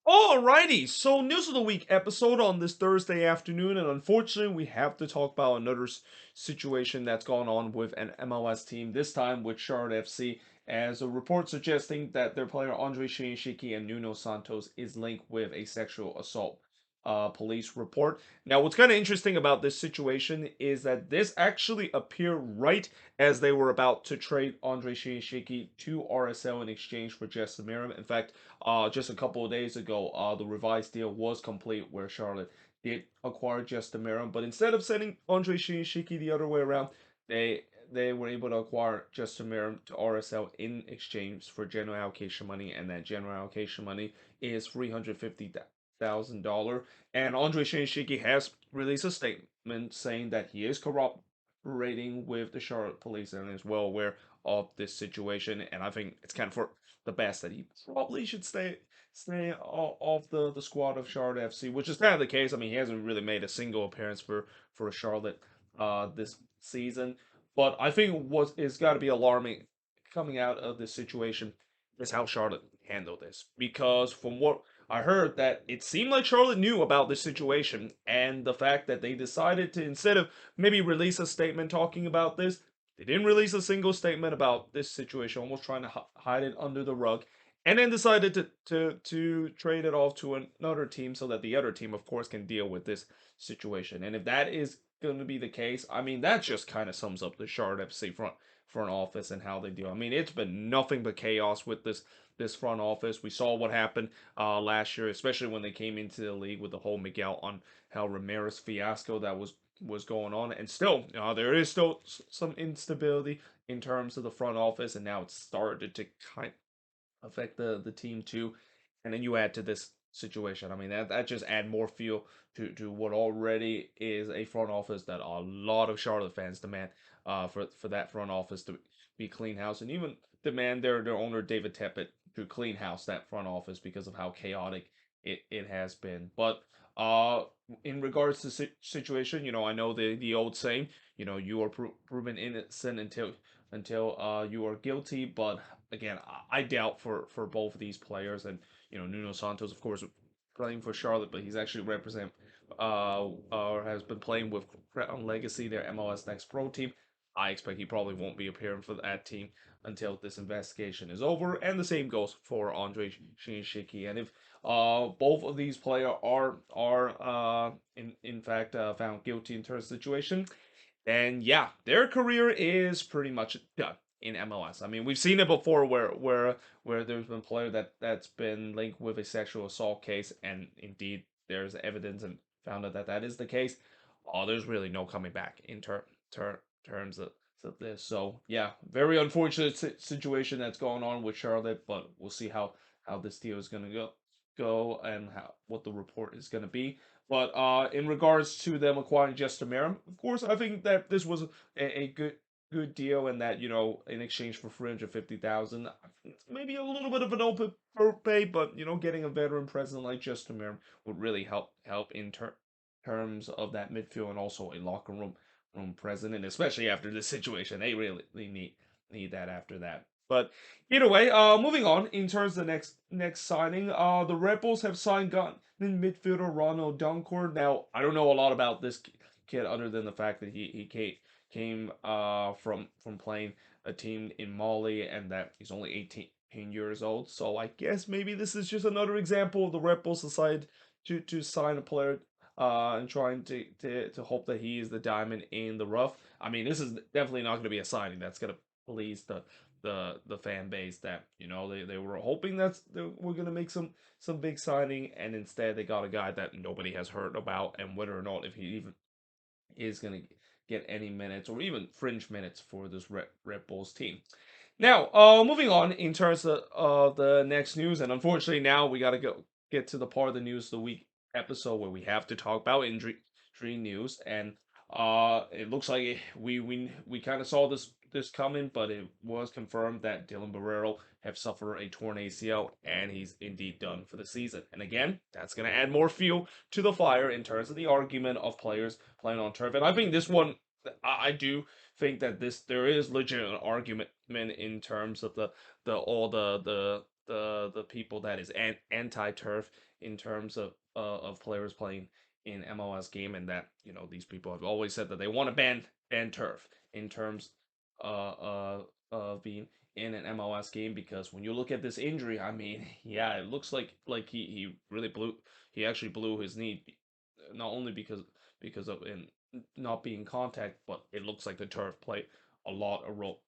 Alrighty, so news of the week episode on this Thursday afternoon, and unfortunately, we have to talk about another situation that's gone on with an MLS team. This time with Charlotte FC, as a report suggesting that their player Andre Shinyashiki and Nuno Santos is linked with a sexual assault. Police report. Now, what's kind of interesting about this situation is that this actually appeared right as they were about to trade Andre Shinyashiki to RSL in exchange for Jesse Miram. In fact, just a couple of days ago, the revised deal was complete where Charlotte did acquire Justin Miram, but instead of sending Andre Shinyashiki the other way around, they were able to acquire Justin Miram to RSL in exchange for general allocation money, and that general allocation money is $350,000. And Andre Shinyashiki has released a statement saying that he is cooperating with the Charlotte police and is well aware of this situation. And I think it's kind of for the best that he probably should stay off the squad of Charlotte FC, which is kind of the case. I mean, he hasn't really made a single appearance for Charlotte this season. But I think what is got to be alarming coming out of this situation is how Charlotte handled this. Because from what I heard, that it seemed like Charlotte knew about this situation, and the fact that they decided to, instead of maybe release a statement talking about this, they didn't release a single statement about this situation, almost trying to hide it under the rug, and then decided to trade it off to another team so that the other team, of course, can deal with this situation. And if that is going to be the case, I mean, that just kind of sums up the Charlotte FC front office and how they deal. I mean, it's been nothing but chaos with this front office. We saw what happened last year, especially when they came into the league with the whole Miguel on Hell Ramirez fiasco that was going on, and still there is still some instability in terms of the front office, and now it's started to kind of affect the team too. And then you add to this situation. I mean, that just add more fuel to what already is a front office that a lot of Charlotte fans demand for that front office to be clean house, and even demand their owner David Tepet to clean house that front office because of how chaotic it has been. But in regards to situation, I know the old saying, you are proven innocent until you are guilty. But again, I doubt for both of these players. And Nuno Santos, of course, playing for Charlotte, but he's actually represent or has been playing with Crown Legacy, their MLS Next Pro team. I expect he probably won't be appearing for that team until this investigation is over, and the same goes for Andre Shinyashiki. And if both of these players are in fact found guilty in terms of situation, then yeah, their career is pretty much done in MLS. I mean, we've seen it before where there's been a player that's been linked with a sexual assault case, and indeed there's evidence and found out that that is the case. Oh, there's really no coming back in terms of this. So yeah, very unfortunate situation that's going on with Charlotte, but we'll see how this deal is gonna go and how what the report is gonna be. But in regards to them acquiring Justin Merrim, of course, I think that this was a good deal, and that in exchange for 350,000, maybe a little bit of an open pay, but getting a veteran presence like Justin Merrim would really help in terms of that midfield, and also a locker room president, especially after this situation. They really need that after that. But either way, moving on in terms of the next signing, the Red Bulls have signed gun midfielder Ronald Duncord. Now, I don't know a lot about this kid other than the fact that he came from playing a team in Mali, and that he's only 18 years old. So I guess maybe this is just another example of the Red Bulls decided to sign a player and trying to hope that he is the diamond in the rough. I mean, this is definitely not going to be a signing that's going to please the fan base, that they were hoping that they were going to make some big signing, and instead they got a guy that nobody has heard about, and whether or not if he even is going to get any minutes or even fringe minutes for this Red Bulls team. Now, moving on in terms of the next news, and unfortunately now we got to get to the part of the news of the week episode where we have to talk about injury news. And it looks like we kind of saw this coming, but it was confirmed that Dylan Barrero have suffered a torn ACL, and he's indeed done for the season. And again, that's going to add more fuel to the fire in terms of the argument of players playing on turf. And I think this one, I do think that there is legitimate argument in terms of the all the the people that is anti-turf in terms of players playing in MLS game, and that these people have always said that they want to ban turf in terms of being in an MLS game, because when you look at this injury, I mean, yeah, it looks like he really he actually blew his knee, not only because of in not being contact, but it looks like the turf played a role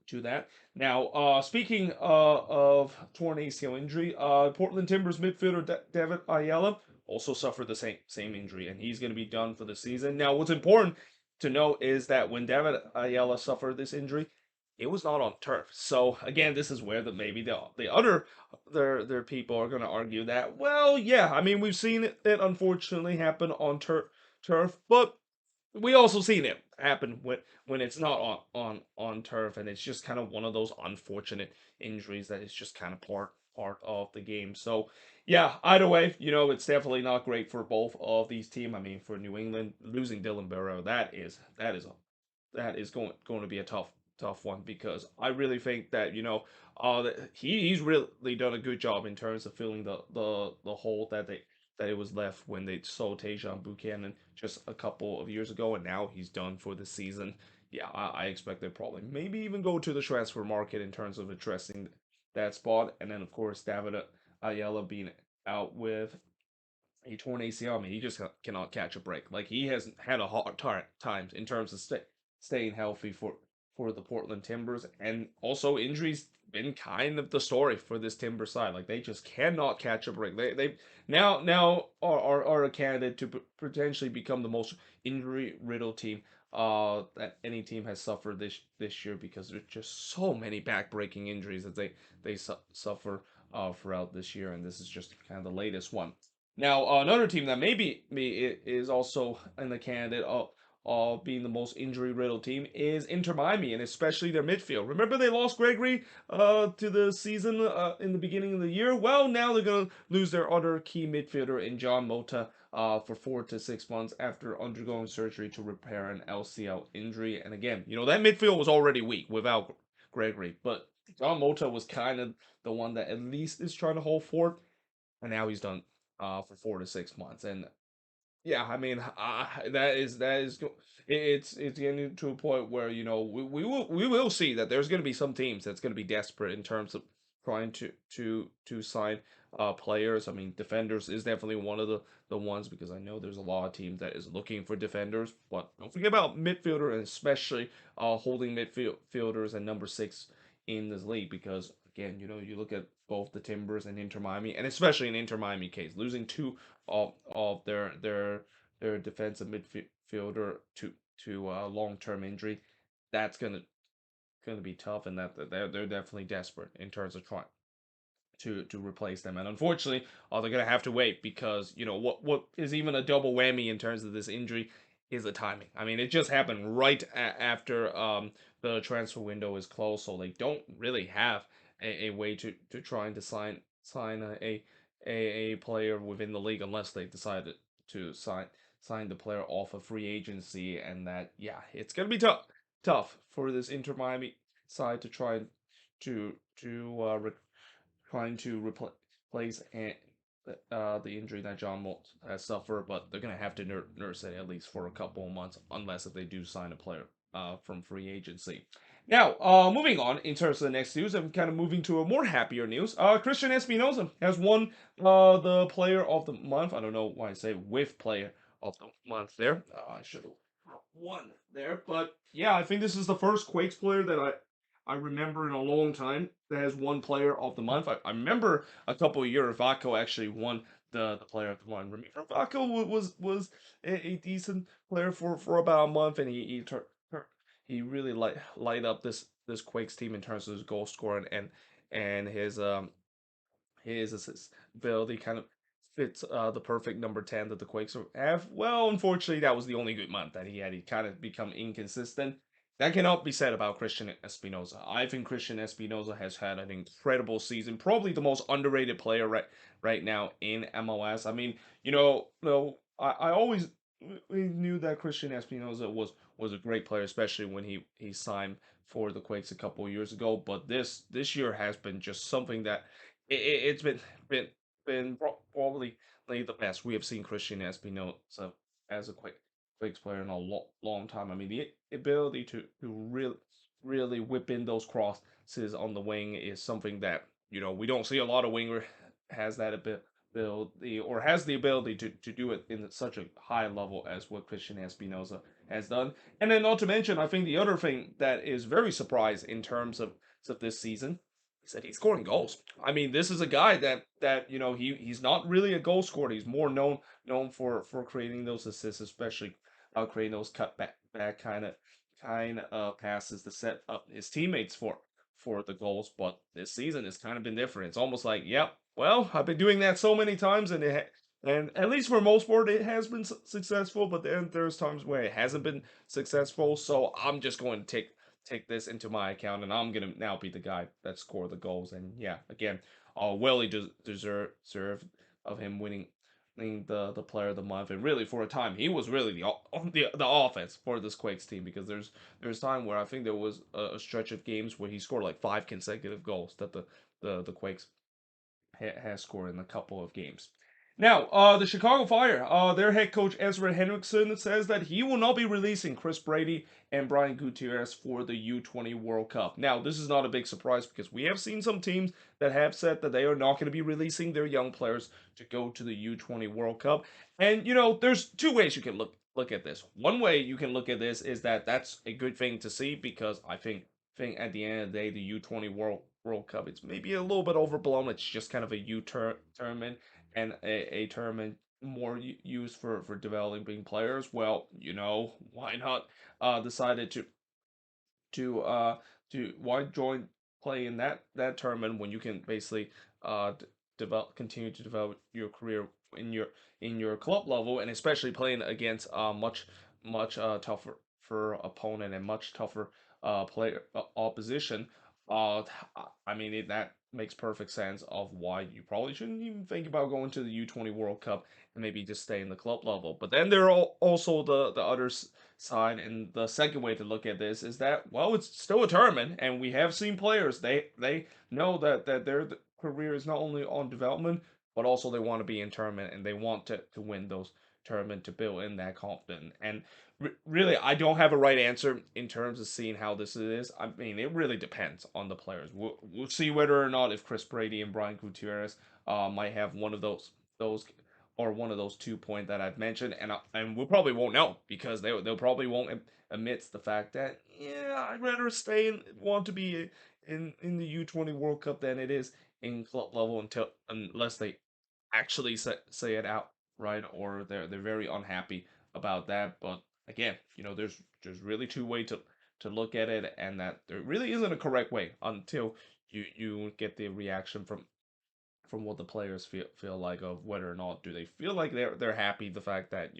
to that. Now, speaking of torn ACL injury, Portland Timbers midfielder David Ayala also suffered the same injury, and he's going to be done for the season. Now, what's important to note is that when David Ayala suffered this injury, it was not on turf. So again, this is where maybe the other their people are going to argue that, well, yeah, I mean, we've seen it unfortunately happen on turf, but we also seen it happen when it's not on turf, and it's just kind of one of those unfortunate injuries that is just kind of part of the game. So yeah, either way, it's definitely not great for both of these teams. I mean, for New England, losing Dylan Barrow, that is going to be a tough one, because I really think that he's really done a good job in terms of filling the hole that it was left when they sold Tajon Buchanan just a couple of years ago, and now he's done for the season. Yeah, I expect they probably maybe even go to the transfer market in terms of addressing that spot, and then of course David Ayala being out with a torn ACL. I mean, he just cannot catch a break. Like, he has had a hard times in terms of staying healthy for the Portland Timbers, and also injuries been kind of the story for this Timber side. Like, they just cannot catch a break. They now are a candidate to potentially become the most injury riddled team that any team has suffered this year, because there's just so many back-breaking injuries that they suffer throughout this year, and this is just kind of the latest one. Now, another team that maybe is also in the candidate of being the most injury-riddled team is Inter Miami, and especially their midfield. Remember, they lost Gregory to the season in the beginning of the year? Well, now they're going to lose their other key midfielder in John Mota for 4 to 6 months after undergoing surgery to repair an LCL injury. And again, that midfield was already weak without Gregory, but John Mota was kind of the one that at least is trying to hold fort, and now he's done for 4 to 6 months. And yeah, I mean, it's getting to a point where we will see that there's going to be some teams that's going to be desperate in terms of trying to sign players. I mean, defenders is definitely one of the ones, because I know there's a lot of teams that is looking for defenders, but don't forget about midfielder, and especially holding midfielders and number six in this league, because again, you look at both the Timbers and Inter Miami, and especially in Inter Miami case, losing two of their defensive midfielder to long term injury, that's gonna be tough, and that they're definitely desperate in terms of trying to replace them. And unfortunately, they're gonna have to wait, because what is even a double whammy in terms of this injury is the timing. I mean, it just happened right after the transfer window is closed, so they don't really have a way to trying to sign a player within the league, unless they decided to sign the player off a free agency. And that, yeah, it's gonna be tough for this Inter Miami side to try trying to replace the injury that John Molt has suffered, but they're going to have to nurse it at least for a couple of months, unless if they do sign a player from free agency. Now, moving on in terms of the next news, I'm kind of moving to a more happier news. Christian Espinoza has won the Player of the Month. I don't know why I say with Player of the Month there. I should have won there, but yeah, I think this is the first Quakes player that I remember in a long time that has won Player of the Month. I remember a couple of years Vaco actually won the Player of the Month. Remember, Vaco was a decent player for about a month, and he really light up this Quakes team in terms of his goal scoring and his assist ability kind of fits the perfect number 10 that the Quakes have. Well, unfortunately, that was the only good month that he had. He kind of become inconsistent. That cannot be said about Christian Espinoza. I think Christian Espinoza has had an incredible season, probably the most underrated player right now in MLS. I mean, I always we knew that Christian Espinoza was a great player, especially when he signed for the Quakes a couple of years ago. But this year has been just something that it's been probably the best we have seen Christian Espinosa as a Quakes player in a long time. I mean, the ability to really whip in those crosses on the wing is something that we don't see a lot of winger has that ability or has the ability to do it in such a high level as what Christian Espinosa has done. And then not to mention, I think the other thing that is very surprised in terms of this season is that he's scoring goals. I mean, this is a guy that he's not really a goal scorer. He's more known for creating those assists, especially creating those back kind of passes to set up his teammates for the goals. But this season has kind of been different. It's almost like, yep, well, I've been doing that so many times, and at least for most part, it has been successful. But then there's times where it hasn't been successful. So I'm just going to take this into my account, and I'm gonna now be the guy that scored the goals. And yeah, again, well, he deserved of him winning the player of the month. And really, for a time, he was really the offense for this Quakes team, because there's time where I think there was a stretch of games where he scored like 5 consecutive goals that the Quakes has scored in a couple of games. Now, the Chicago Fire, their head coach Ezra Henriksen says that he will not be releasing Chris Brady and Brian Gutierrez for the U20 World Cup. Now, this is not a big surprise because we have seen some teams that have said that they are not going to be releasing their young players to go to the U20 World Cup. And there's two ways you can look at this. One way you can look at this is that that's a good thing to see, because I think at the end of the day, the U20 World Cup, it's maybe a little bit overblown. It's just kind of a tournament, and a tournament more used for developing players. Well, why not decided to uh why join play in that tournament when you can basically continue to develop your career in your club level, and especially playing against much tougher for opponent and much tougher player opposition. uh I mean, that makes perfect sense of why you probably shouldn't even think about going to the U20 World Cup, and maybe just stay in the club level. But then there are also the other side, and the second way to look at this is that, well, it's still a tournament, and we have seen players, they know that their career is not only on development, but also they want to be in tournament, and they want to win those tournament to build in that confidence. And really, I don't have a right answer in terms of seeing how this is. I mean, it really depends on the players. We'll see whether or not if Chris Brady and Brian Gutierrez might have one of those or one of those 2 points that I've mentioned, and we probably won't know, because they'll probably won't admit the fact that, yeah, I'd rather stay and want to be in the U20 World Cup than it is in club level, unless they actually say it out, right, or they're very unhappy about that. But again, there's really two way to look at it, and that there really isn't a correct way until you get the reaction from what the players feel like, of whether or not do they feel like they're happy the fact that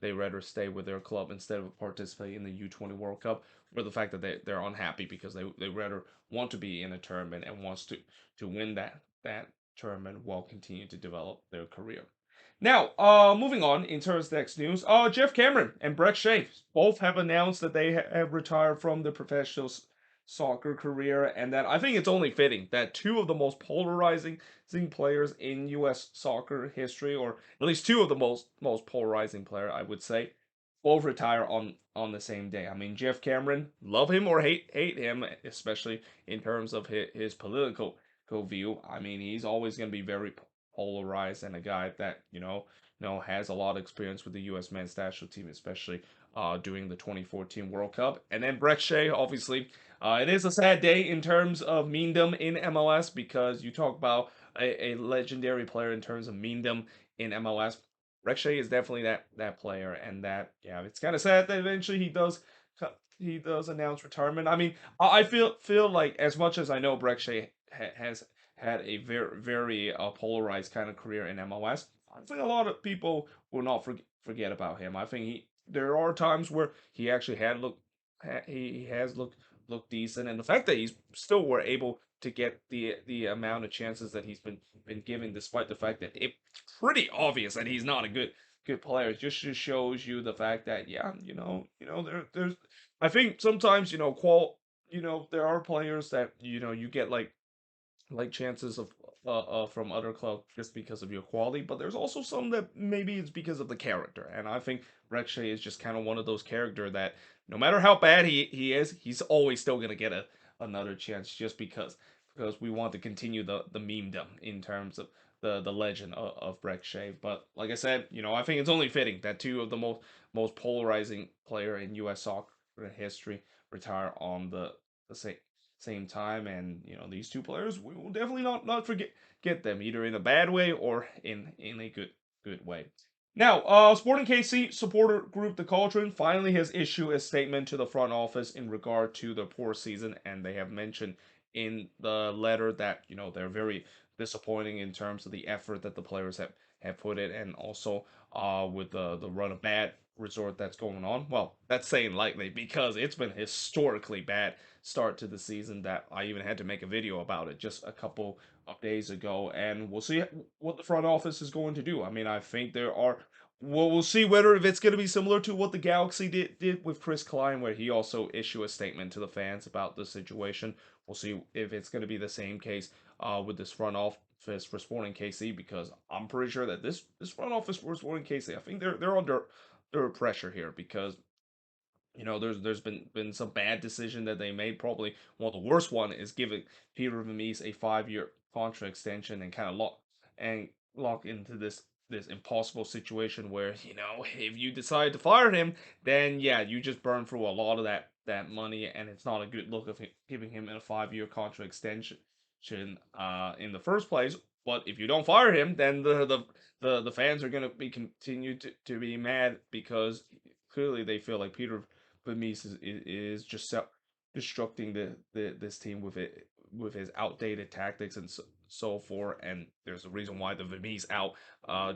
they rather stay with their club instead of participate in the U20 World Cup, or the fact that they're unhappy because they rather want to be in a tournament and wants to win that tournament while continuing to develop their career. Now, moving on in terms of next news, Jeff Cameron and Brett Shea both have announced that they have retired from the professional soccer career, and that I think it's only fitting that two of the most polarizing players in U.S. soccer history, or at least two of the most polarizing player, I would say, both retire on the same day. I mean, Jeff Cameron, love him or hate him, especially in terms of his political view. I mean, he's always going to be very polarized, and a guy that has a lot of experience with the U.S. men's national team, especially during the 2014 World Cup. And then Brek Shea, obviously, it is a sad day in terms of meandom in MLS, because you talk about a legendary player in terms of meandom in MLS. Brek Shea is definitely that player, and that, yeah, it's kind of sad that eventually he does announce retirement. I mean, I feel like, as much as I know Brek Shea has had a very polarized kind of career in MLS, I think a lot of people will not forget about him. I think there are times where he actually he has looked decent, and the fact that he's still were able to get the amount of chances that he's been given, despite the fact that it's pretty obvious that he's not a good players. Just shows you the fact that yeah, there's. I think sometimes there are players that you get like chances of from other clubs just because of your quality, but there's also some that maybe it's because of the character. And I think Rexhay is just kind of one of those character that no matter how bad he is, he's always still gonna get another chance just because we want to continue the memedom in terms of the legend of Rexhay. But like I said, I think it's only fitting that two of the most polarizing player in U.S. soccer history retire on the same time. And these two players, we will definitely not forget get them either in a bad way or in a good way. Now, Sporting KC supporter group The Cauldron finally has issued a statement to the front office in regard to the poor season, and they have mentioned in the letter that they're very disappointing in terms of the effort that the players have put in, and also with the run of bad resort that's going on. Well, that's saying lightly because it's been historically bad start to the season that I even had to make a video about it just a couple of days ago, and we'll see what the front office is going to do. I mean, I think there are. Well, we'll see whether if it's going to be similar to what the Galaxy did with Chris Klein, where he also issued a statement to the fans about the situation. We'll see if it's going to be the same case with this front office for Sporting KC, because I'm pretty sure that this front office for Sporting KC, I think they're under pressure here because there's been some bad decision that they made. Probably one of the worst one is giving Peter Vermees a 5-year contract extension and kind of lock into this impossible situation where if you decide to fire him, then yeah, you just burn through a lot of that money, and it's not a good look of giving him a 5-year contract extension in the first place. But if you don't fire him, then the fans are gonna be continue to be mad because clearly they feel like Peter Vermees is just destructing this team with his outdated tactics and so forth. And there's a reason why the Vermees out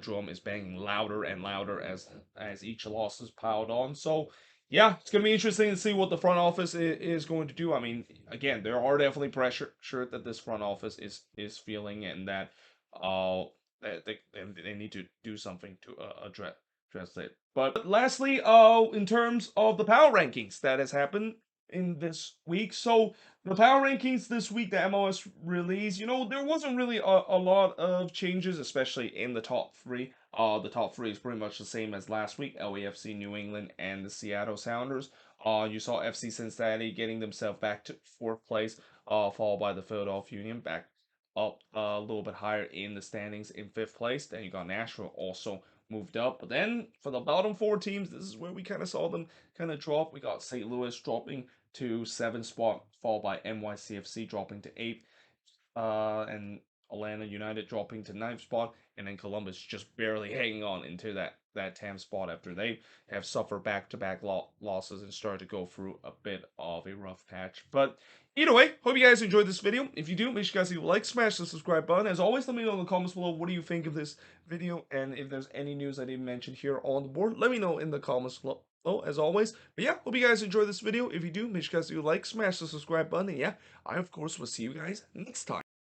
drum is banging louder and louder as each loss is piled on. So yeah, it's gonna be interesting to see what the front office is going to do. I mean, again, there are definitely pressure sure that this front office is feeling, and that uh they need to do something to address it. But lastly, in terms of the power rankings that has happened in this week, so the power rankings this week that MLS released, there wasn't really a lot of changes, especially in the top three. The top three is pretty much the same as last week: LAFC, New England, and the Seattle Sounders. You saw FC Cincinnati getting themselves back to fourth place, followed by the Philadelphia Union back up a little bit higher in the standings in fifth place. Then you got Nashville also moved up. But then for the bottom four teams, this is where we kind of saw them kind of drop. We got St. Louis dropping to seventh spot, followed by NYCFC dropping to eighth, and Atlanta United dropping to ninth spot, and then Columbus just barely hanging on into that 10th spot after they have suffered back-to-back losses and started to go through a bit of a rough patch. But either way, hope you guys enjoyed this video. If you do, make sure you guys leave a like, smash the subscribe button. As always, let me know in the comments below what do you think of this video, and if there's any news I didn't mention here on the board, let me know in the comments below. As always. But yeah, hope you guys enjoy this video. If you do, make sure you guys do like, smash the subscribe button, and yeah, I of course will see you guys next time.